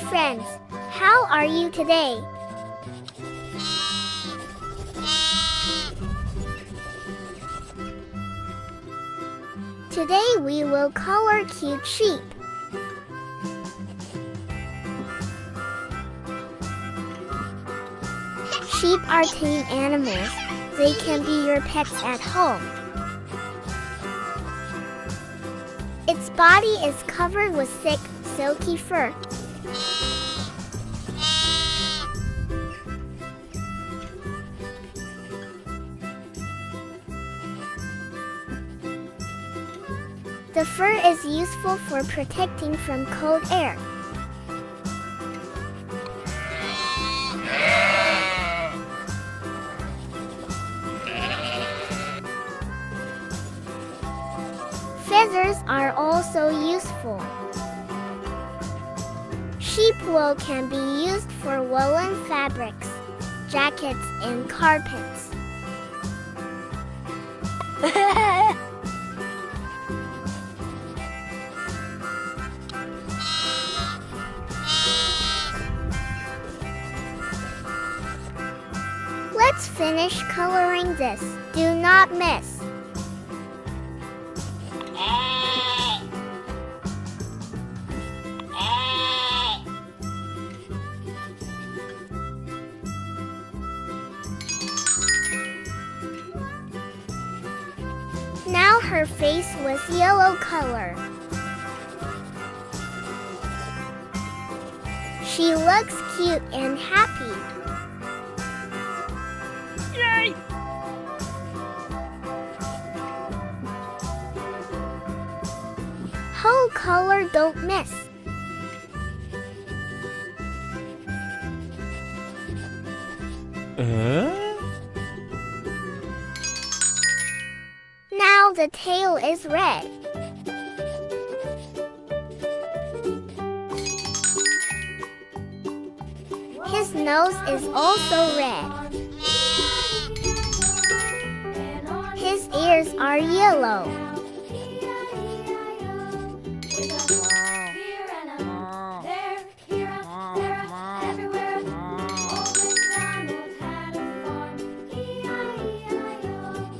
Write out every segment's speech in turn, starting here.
friends, how are you today? Today we will color cute sheep. Sheep are tame animals. They can be your pets at home. Its body is covered with thick, silky fur. The fur is useful for protecting from cold air. Feathers are also useful. Sheep wool can be used for woolen fabrics, jackets, and carpets. Let's finish coloring this. Do not miss. Now her face was yellow color. She looks cute and happy. Yay! Whole color, don't miss. Now the tail is red. His nose is also red. His ears are yellow.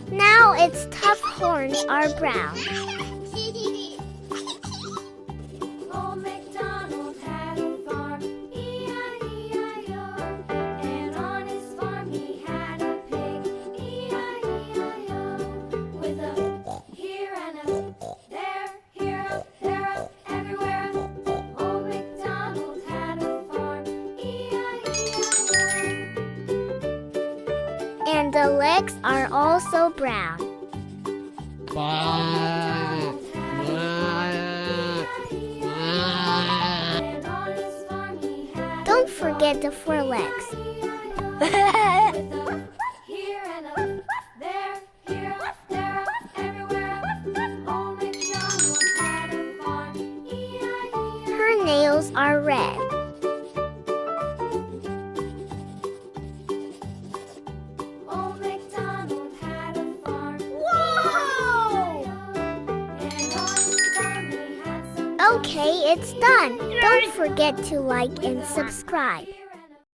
Now its tough horns are brown. And the legs are also brown. Don't forget the forelegs. Her nails are red. Okay, it's done. Don't forget to like and subscribe.